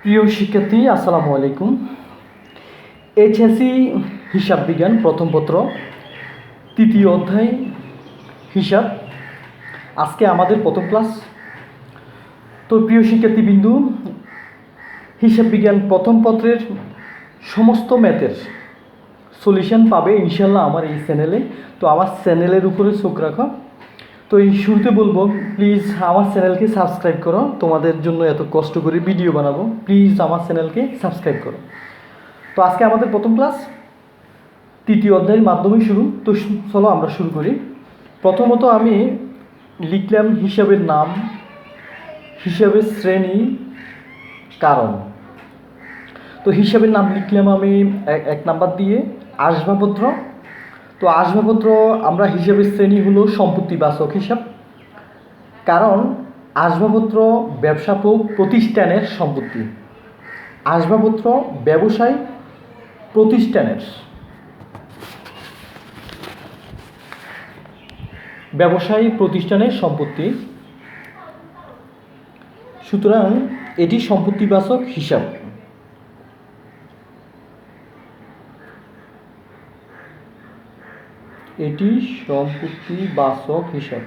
প্রিয় শিক্ষার্থী, আসসালামু আলাইকুম। এইচএসসি হিসাব বিজ্ঞান প্রথম পত্র তৃতীয় অধ্যায় হিসাব, আজকে আমাদের প্রথম ক্লাস। তো প্রিয় শিক্ষার্থীবৃন্দু, হিসাব বিজ্ঞান প্রথম পত্রের সমস্ত ম্যাথের সলিউশন পাবে ইনশাল্লাহ আমার এই চ্যানেলে। তো আমার চ্যানেলের উপরে চোখ রাখো। তো এই শুরুতে বলবো, প্লিজ আমার চ্যানেলকে সাবস্ক্রাইব করো। তোমাদের জন্য এত কষ্ট করে ভিডিও বানাবো, প্লিজ আমার চ্যানেলকে সাবস্ক্রাইব করো। তো আজকে আমাদের প্রথম ক্লাস তৃতীয় অধ্যায়ের মাধ্যমে শুরু। তো চলো আমরা শুরু করি। প্রথমত আমি লিখলাম হিসাবের নাম, হিসাবের শ্রেণী, কারণ। তো হিসাবের নাম লিখলাম আমি এক নাম্বার দিয়ে আসবাবপত্র। তো আসবাবপত্র আমরা হিসাবের শ্রেণী হলো সম্পত্তিবাচক হিসাব, কারণ আসবাবপত্র ব্যবসা প্রতিষ্ঠানের সম্পত্তি। আসবাবপত্র ব্যবসায় প্রতিষ্ঠানের ব্যবসায়ী প্রতিষ্ঠানের সম্পত্তি, সুতরাং এটি সম্পত্তিবাচক হিসাব। এটি সম্পত্তিবাচক হিসাব।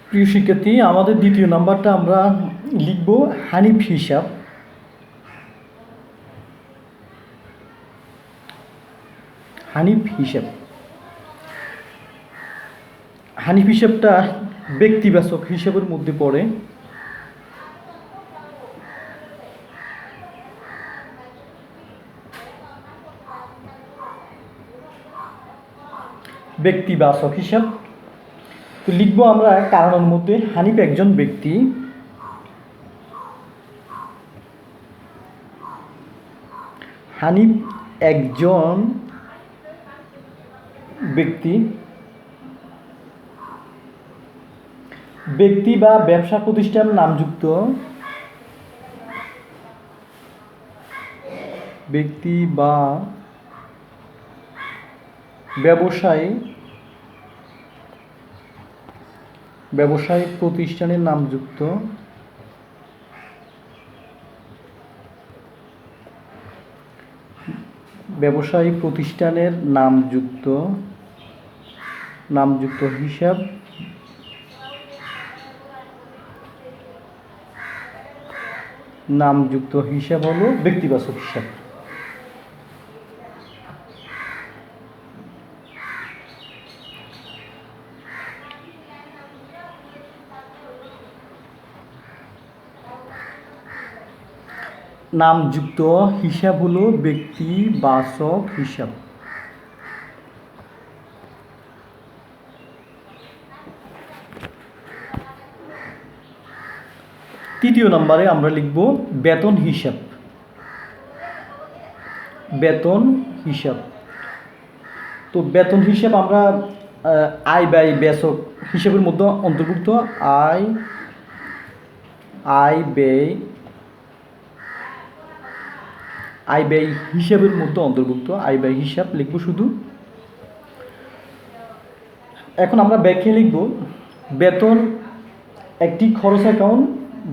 প্রিয় শিক্ষার্থী, আমাদের দ্বিতীয় নাম্বারটা আমরা লিখব হানিফ হিসাব। হানিফ হিসাব, হানিফ হিসাবটা ব্যক্তিবাচক হিসাবের মধ্যে পড়ে। ব্যক্তিবাচক হিসাব। তো লিখবো আমরা কারণের মধ্যে হানিফ একজন ব্যক্তি। হানিফ একজন ব্যক্তি, ব্যক্তি বা ব্যবসা প্রতিষ্ঠান নামযুক্ত, ব্যক্তি বা ব্যবসায়িক প্রতিষ্ঠানের নামযুক্ত, ব্যবসায়িক প্রতিষ্ঠানের নামযুক্ত হিসাব হলো ব্যক্তিবাচক হিসাব। নামযুক্ত হিসাব হলো ব্যক্তিবাচক হিসাব। তৃতীয় নম্বরে আমরা লিখব বেতন হিসাব। বেতন হিসাব, তো বেতন হিসাব আমরা আয় ব্যয় বেচক হিসাবের মধ্যে অন্তর্ভুক্ত। আয় ব্যয় হিসাবের মধ্যে অন্তর্ভুক্ত। আয় ব্যয় হিসাব লিখব শুধু। এখন আমরা ব্যাখ্যা লিখব, বেতন একটি খরচ অ্যাকাউন্ট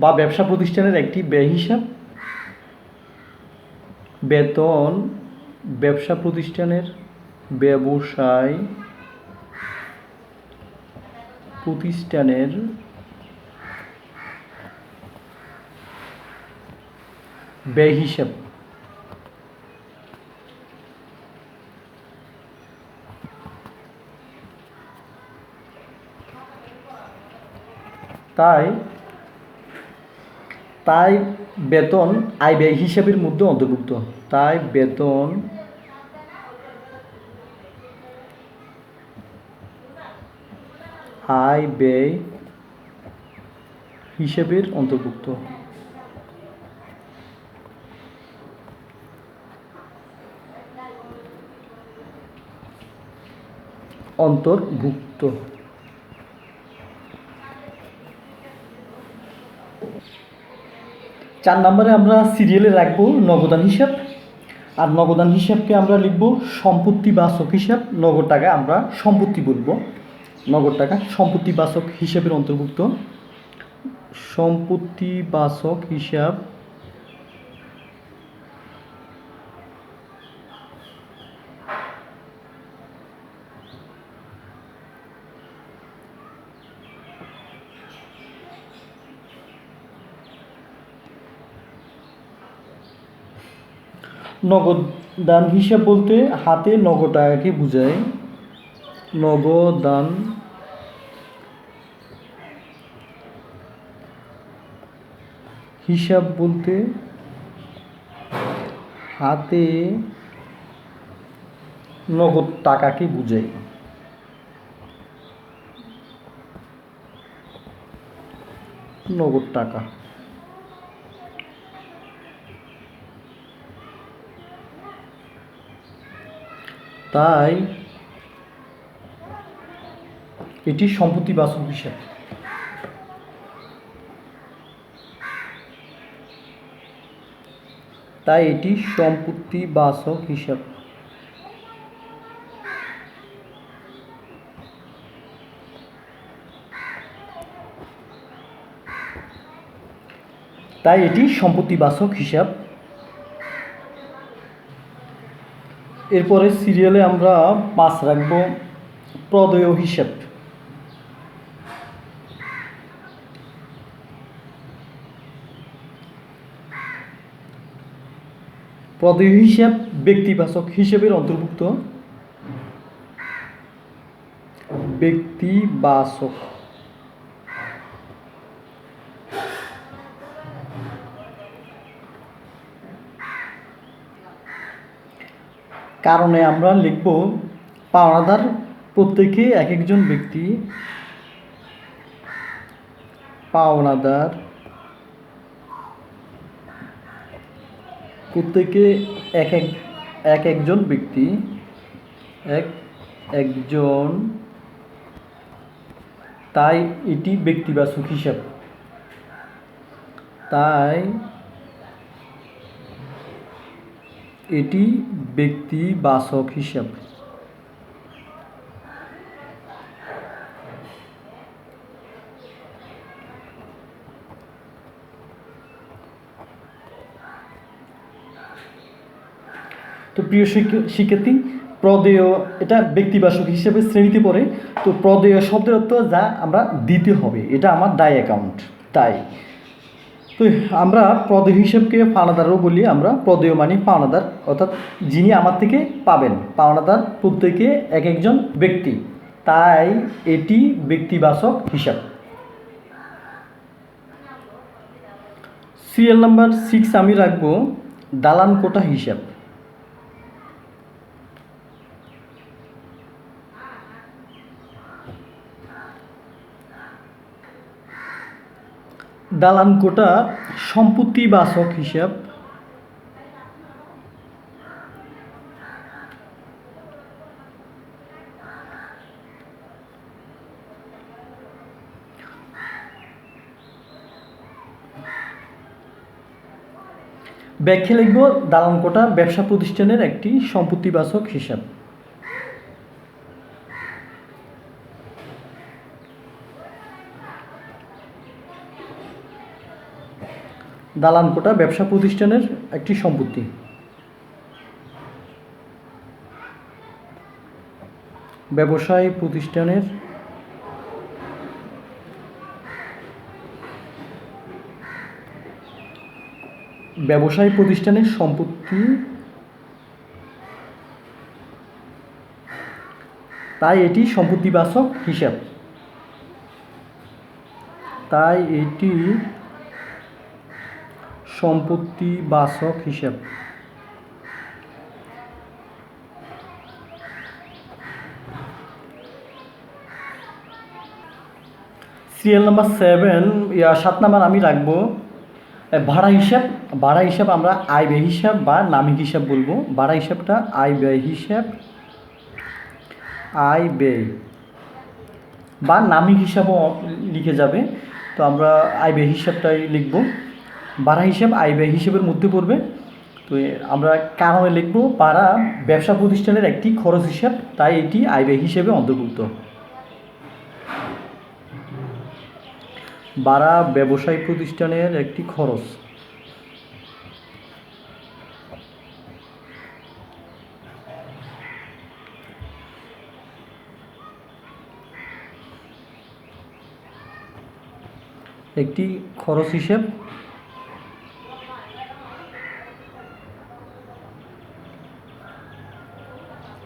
বা ব্যবসা প্রতিষ্ঠানের একটি ব্যয় হিসাব। বেতন ব্যবসা প্রতিষ্ঠানের ব্যয় হিসাব। তাই বেতন আয় ব্যয় হিসাবের মধ্যে অন্তর্ভুক্ত। তাই বেতন আয় ব্যয় হিসাবের অন্তর্ভুক্ত। অন্তর্ভুক্ত। 4 নম্বরে আমরা সিরিয়ালে রাখবো নগদান হিসাব। আর নগদান হিসাবকে আমরা লিখব সম্পত্তিবাচক হিসাব। নগদ টাকা আমরা সম্পত্তি বলবো, নগদ টাকা সম্পত্তিবাচক হিসাবের অন্তর্ভুক্ত। সম্পত্তিবাচক হিসাব নগদান হিসাব বলতে হাতে নগদ টাকাকে বোঝায়। নগদান হিসাব বলতে হাতে নগদ টাকাকে বোঝায়। নগদ টাকা। তাই এটি সম্পত্তিবাচক হিসাব। তাই এটি সম্পত্তিবাচক হিসাব। তাই এটি সম্পত্তিবাচক হিসাব। এরপরে সিরিয়ালে আমরা 5 রাখবো প্রদেয় হিসাব। প্রদেয় হিসাব ব্যক্তিবাচক হিসাবের অন্তর্ভুক্ত। ব্যক্তিবাচক কারণে আমরা লিখব পাওনাদার প্রত্যেকে এক একজন ব্যক্তি। পাওনাদার প্রত্যেকে এক একজন ব্যক্তি, এক একজন। তাই এটি ব্যক্তিবাচক হিসাব। তাই এটি ব্যক্তিবাচক হিসাব। তো প্রিয় শিক্ষার্থী, প্রদেয় এটা ব্যক্তিবাচক হিসেবে শ্রেণীতে পড়ে। তো প্রদেয় শব্দের অর্থ যা আমরা দিতে হবে, এটা আমার ডাই অ্যাকাউন্ট। তাই তো আমরা প্রদেয় হিসাবকে পাওনাদারও বলি। আমরা প্রদেয় মানে পাওনাদার, অর্থাৎ যিনি আমার থেকে পাবেন। পাওনাদার প্রত্যেকে এক একজন ব্যক্তি, তাই এটি ব্যক্তিবাচক হিসাব। সিরিয়াল নাম্বার 6 আমি রাখবো দালান কোটা হিসাব। দালান কোটা সম্পত্তিবাচক হিসাব। ব্যাখ্যা লিখব দালান কোটা ব্যবসা প্রতিষ্ঠানের একটি সম্পত্তিবাচক হিসাব। দালান কোটা ব্যবসা প্রতিষ্ঠানের একটি সম্পত্তি। ব্যবসায় প্রতিষ্ঠানের সম্পত্তি। তাই এটি সম্পত্তিবাচক হিসাব। তাই এটি সম্পত্তিবাচক হিসাব। সিরিয়াল নাম্বার 7 নাম্বার আমি রাখবো ভাড়া হিসাব। ভাড়া হিসাব আমরা আয় ব্যয় হিসাব বা নামিক হিসাব বলবো। ভাড়া হিসাবটা আয় ব্যয় হিসাব, আয় ব্যয় বা নামিক হিসাবও লিখে যাবে। তো আমরা আয় ব্যয় হিসাবটাই লিখব। ভাড়া হিসাব আয় ব্যয় হিসেবের মধ্যে পড়বে। তো আমরা কারণে লিখব ভাড়া ব্যবসা প্রতিষ্ঠানের একটি খরচ হিসাব, তাই এটি আয় ব্যয় হিসেবে অন্তর্ভুক্ত। ভাড়া ব্যবসায় প্রতিষ্ঠানের একটি খরচ। একটি খরচ হিসেব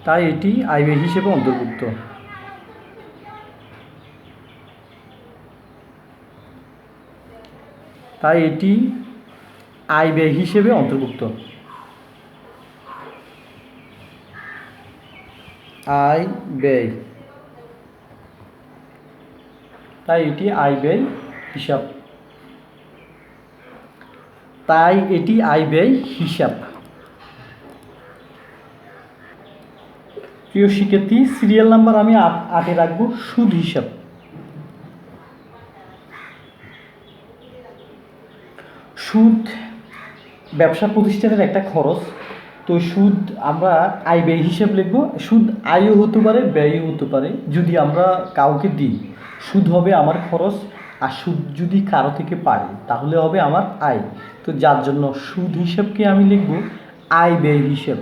তাই এটি আয় ব্যয় হিসেবে অন্তর্ভুক্ত। তাই এটি আয় ব্যয় হিসেবে অন্তর্ভুক্ত। আয় ব্যয়, তাই এটি আয় ব্যয় হিসাব, তাই এটি আয় ব্যয় হিসাব। প্রিয় শিক্ষার্থী, সিরিয়াল নাম্বার আমি 8-এ রাখবো সুদ হিসাব। সুদ ব্যবসা প্রতিষ্ঠানের একটা খরচ। তো সুদ আমরা আয় ব্যয় হিসাব লিখব। সুদ আয়ও হতে পারে, ব্যয়ও হতে পারে। যদি আমরা কাউকে দিই সুদ হবে আমার খরচ, আর সুদ যদি কারো থেকে পাই তাহলে হবে আমার আয়। তো যার জন্য সুদ হিসাবকে আমি লিখব আয় ব্যয় হিসাব।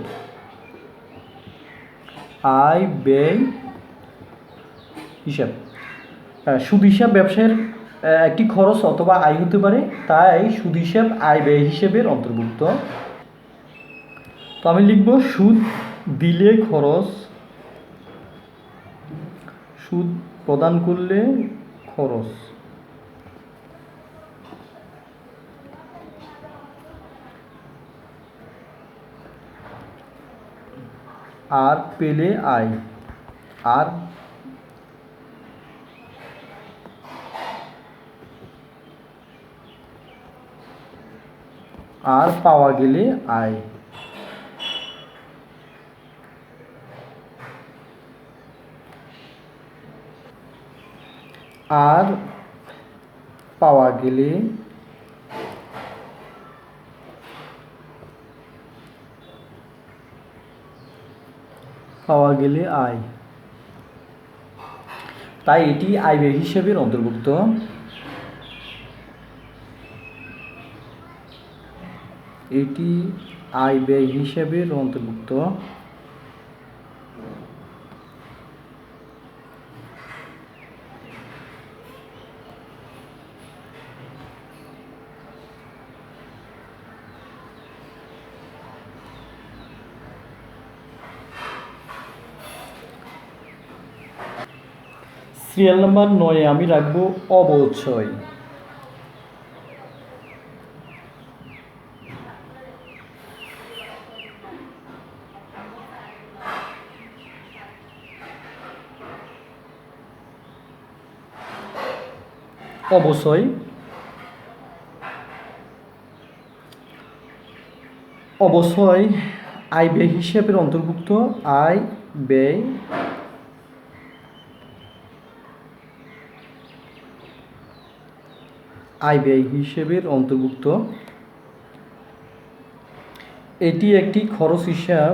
আয় ব্যয় হিসাব। সুদ হিসাব ব্যবসায়ের একটি খরচ অথবা আয় হতে পারে, তাই সুদ হিসাব আয় ব্যয় হিসেবের অন্তর্ভুক্ত। তো আমি লিখব সুদ দিলে খরচ, সুদ প্রদান করলে খরচ, আর পেলে আয়, আর পাওয়া গেলে আয়। আর পাওয়া গেলে আয়, তাই এটি আয় ব্যয় হিসেবের অন্তর্ভুক্ত। এটি আয় ব্যয় হিসেবের অন্তর্ভুক্ত। সিরিয়াল নাম্বার 9-এ আমি রাখবো অবচয়। অবচয়, অবচয় আয় ব্যয় হিসাবের অন্তর্ভুক্ত। আয় ব্যয় হিসেবের অন্তর্ভুক্ত। এটি একটি খরচ হিসাব,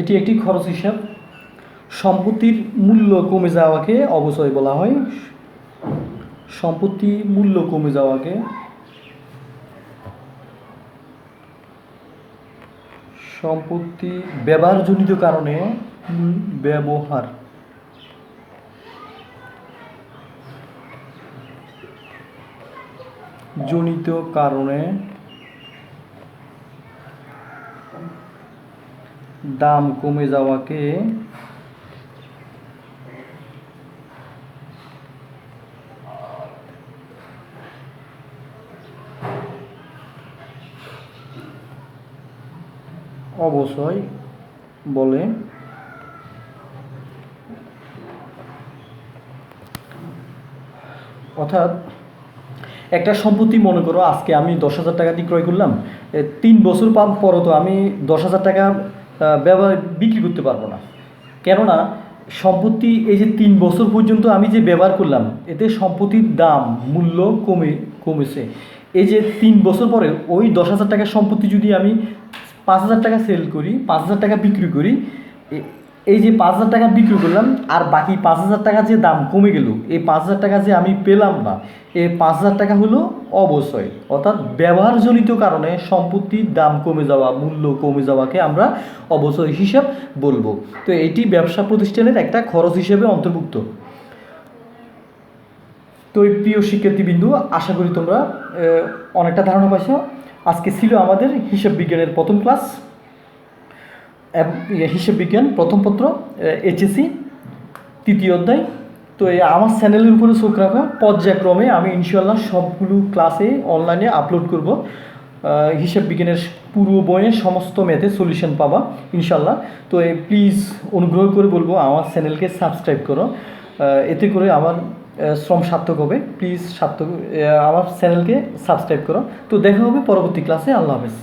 এটি একটি খরচ হিসাব। সম্পত্তির মূল্য কমে যাওয়াকে অবচয় বলা হয়। সম্পত্তি মূল্য কমে যাওয়াকে সম্পত্তি ব্যবহারজনিত কারণে ব্যবহার জনিত কারণে দাম কমে যাওয়াকে অবচয় বলে। অর্থাৎ একটা সম্পত্তি মনে করো আজকে আমি 10,000 টাকা দিয়ে ক্রয় করলাম, 3 বছর পর তো আমি 10,000 টাকা ব্যবহার বিক্রি করতে পারবো না। কেননা সম্পত্তি এই যে 3 বছর পর্যন্ত আমি যে ব্যবহার করলাম, এতে সম্পত্তির দাম মূল্য কমেছে। এই যে 3 বছর পরে ওই 10,000 টাকার সম্পত্তি যদি আমি 5,000 টাকা সেল করি, 5,000 টাকা বিক্রি করি, এই যে 5,000 টাকা বিক্রি করলাম আর বাকি 5,000 টাকা যে দাম কমে গেল, এই 5,000 টাকা যে আমি পেলাম না, এই 5,000 টাকা হলো অবশ্যই, অর্থাৎ ব্যবহারজনিত কারণে সম্পত্তির দাম কমে যাওয়া, মূল্য কমে যাওয়াকে আমরা অবশ্যই হিসাব বলবো। তো এটি ব্যবসা প্রতিষ্ঠানের একটা খরচ হিসেবে অন্তর্ভুক্ত। তো এই প্রিয় শিক্ষার্থীবৃন্দু, আশা করি তোমরা অনেকটা ধারণা পাইছো। আজকে ছিল আমাদের হিসাব বিজ্ঞানের প্রথম ক্লাস, হিসাব বিজ্ঞান প্রথম পত্র, এইচএসসি 3য় অধ্যায়। তো আমার চ্যানেলের উপরে চোখ রাখা, পর্যায়ক্রমে আমি ইনশাল্লাহ সবগুলো ক্লাসে অনলাইনে আপলোড করব। হিসাব বিজ্ঞানের পুরো বইয়ের সমস্ত ম্যাথের সলিউশন পাবা ইনশাল্লাহ। তো প্লিজ অনুগ্রহ করে বলবো আমার চ্যানেলকে সাবস্ক্রাইব করো, এতে করে আমার শ্রম সার্থক হবে। প্লিজ আমার চ্যানেলকে সাবস্ক্রাইব করো। তো দেখা হবে পরবর্তী ক্লাসে। আল্লাহ হাফেজ।